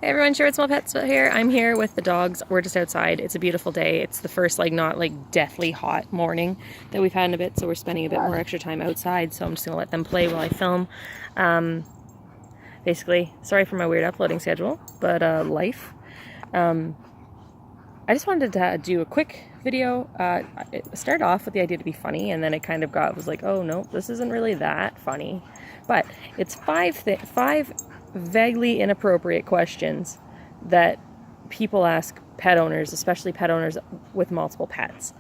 Hey everyone, Sure It's Small Pets here. I'm here with the dogs. We're just outside. It's a beautiful day. It's the first not deathly hot morning that we've had in a bit, so we're spending a bit more extra time outside, so I'm just going to let them play while I film. Basically, sorry for my weird uploading schedule, but life. I just wanted to do a quick video. It started off with the idea to be funny, and then it kind of was like, oh no, this isn't really that funny. But it's five vaguely inappropriate questions that people ask pet owners, especially pet owners with multiple pets.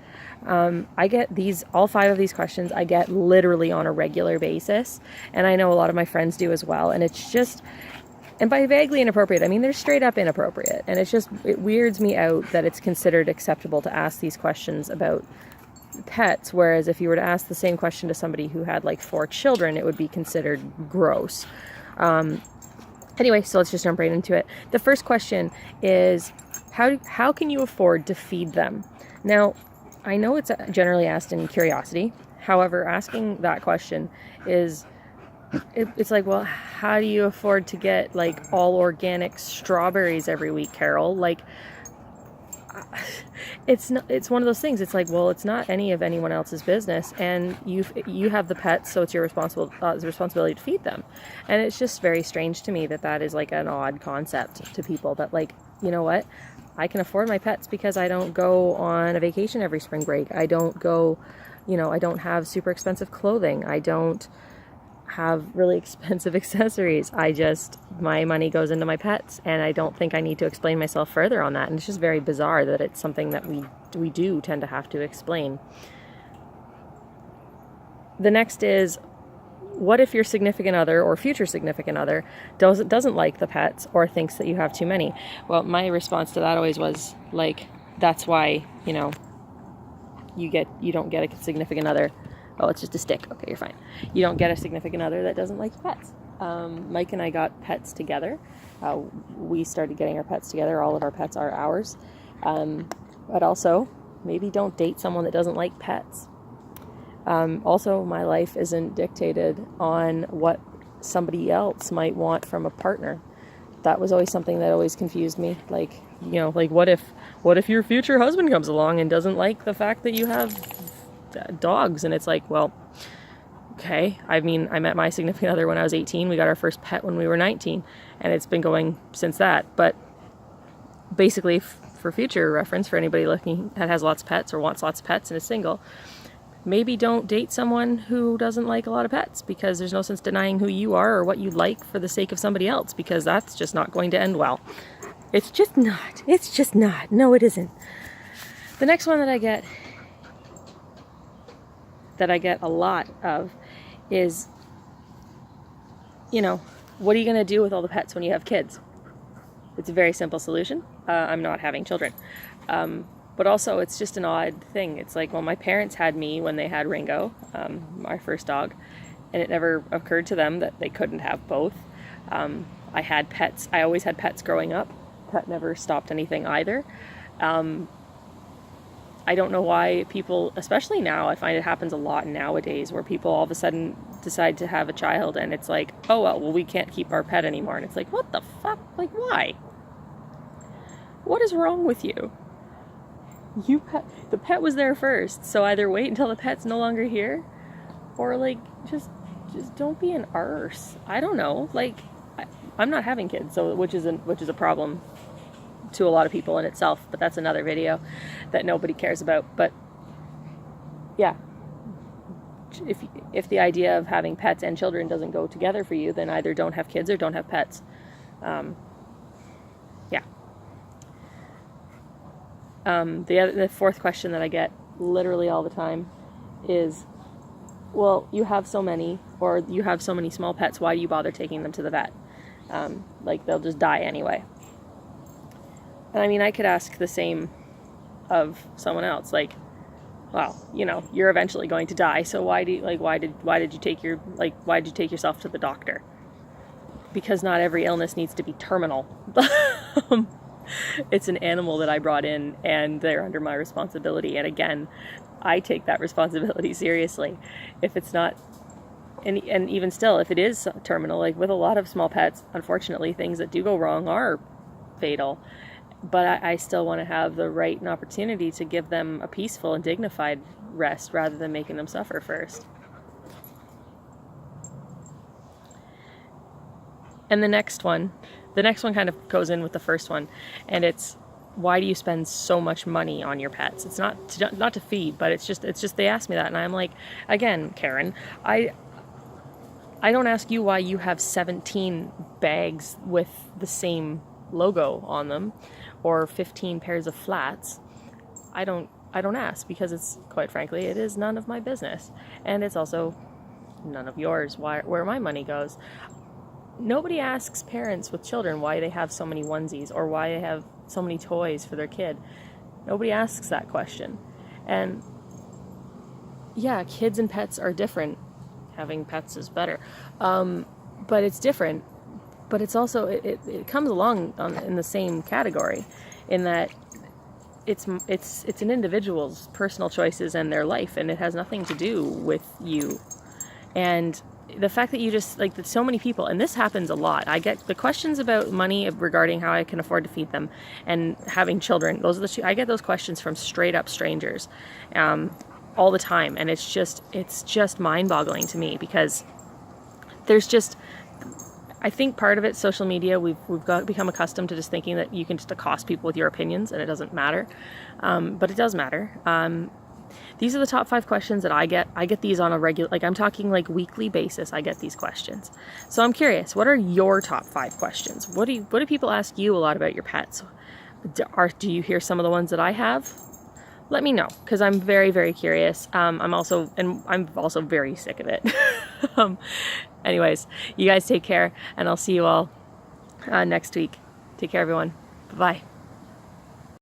I get all 5 of these questions, I get literally on a regular basis, and I know a lot of my friends do as well, and it's just, and by vaguely inappropriate, I mean they're straight up inappropriate, and it weirds me out that it's considered acceptable to ask these questions about pets, whereas if you were to ask the same question to somebody who had 4 children, it would be considered gross. Anyway, so let's just jump right into it. The first question is, how can you afford to feed them? Now, I know it's generally asked in curiosity. However, asking that question it's like, well, how do you afford to get all organic strawberries every week, Carol? It's one of those things. It's like, well, it's not any of anyone else's business, and you have the pets, so it's your responsibility to feed them. And it's just very strange to me that is an odd concept to people, that you know what, I can afford my pets because I don't go on a vacation every spring break. I don't go, I don't have super expensive clothing. I don't have really expensive accessories. My money goes into my pets, and I don't think I need to explain myself further on that. And it's just very bizarre that it's something that we do tend to have to explain. The next is, what if your significant other or future significant other doesn't like the pets or thinks that you have too many? Well, my response to that always was that's why, you don't get a significant other. Oh, it's just a stick. Okay, you're fine. You don't get a significant other that doesn't like pets. Mike and I got pets together. We started getting our pets together. All of our pets are ours. But also, maybe don't date someone that doesn't like pets. Also, my life isn't dictated on what somebody else might want from a partner. That was always something that always confused me. What if your future husband comes along and doesn't like the fact that you have dogs? And it's like, well, okay. I mean, I met my significant other when I was 18. We got our first pet when we were 19, and it's been going since that. But basically, for future reference, for anybody looking that has lots of pets or wants lots of pets and is single, maybe don't date someone who doesn't like a lot of pets, because there's no sense denying who you are or what you like for the sake of somebody else, because that's just not going to end well. It's just not. No, it isn't. The next one that I get a lot of is, what are you going to do with all the pets when you have kids? It's a very simple solution. I'm not having children. But also, it's just an odd thing. It's like, well, my parents had me when they had Ringo, our first dog, and it never occurred to them that they couldn't have both. I had pets. I always had pets growing up. Pet never stopped anything either. I don't know why people, especially now, I find it happens a lot nowadays, where people all of a sudden decide to have a child, and it's like, oh, well, we can't keep our pet anymore. And it's like, what the fuck? Why? What is wrong with you? The pet was there first, so either wait until the pet's no longer here, or just don't be an arse. I don't know. I'm not having kids, so which is a problem to a lot of people in itself, but that's another video that nobody cares about. But yeah, if the idea of having pets and children doesn't go together for you, then either don't have kids or don't have pets. Yeah. The fourth question that I get literally all the time is, well, you have so many small pets, why do you bother taking them to the vet? They'll just die anyway. And I mean, I could ask the same of someone else. Well, you're eventually going to die, so why did you take yourself to the doctor? Because not every illness needs to be terminal. It's an animal that I brought in, and they're under my responsibility. And again, I take that responsibility seriously. If it's not, and even still, if it is terminal, with a lot of small pets, unfortunately, things that do go wrong are fatal, but I still want to have the right and opportunity to give them a peaceful and dignified rest rather than making them suffer first. And the next one kind of goes in with the first one, and it's, why do you spend so much money on your pets? It's not to feed, but it's just they ask me that, and I'm like, again, Karen, I don't ask you why you have 17 bags with the same logo on them or 15 pairs of flats. I don't ask, because it's, quite frankly, it is none of my business, and it's also none of yours where my money goes. Nobody asks parents with children why they have so many onesies or why they have so many toys for their kid. Nobody asks that question. And yeah, kids and pets are different. Having pets is better. But it's different. But it's also, it comes along in the same category, in that it's an individual's personal choices and their life, and it has nothing to do with you. And the fact that you just, like, that so many people, and this happens a lot, I get the questions about money regarding how I can afford to feed them and having children. Those are the two, I get those questions from straight up strangers all the time, and it's just mind-boggling to me, because there's just, I think part of it, social media, we've become accustomed to just thinking that you can just accost people with your opinions and it doesn't matter, but it does matter. These are the top 5 questions that I get. I get these on a regular, like, I'm talking like weekly basis. I get these questions. So I'm curious, what are your top 5 questions? What do people ask you a lot about your pets? Do you hear some of the ones that I have? Let me know, because I'm very, very curious. I'm also very sick of it. Anyways, you guys take care, and I'll see you all next week. Take care, everyone. Bye-bye.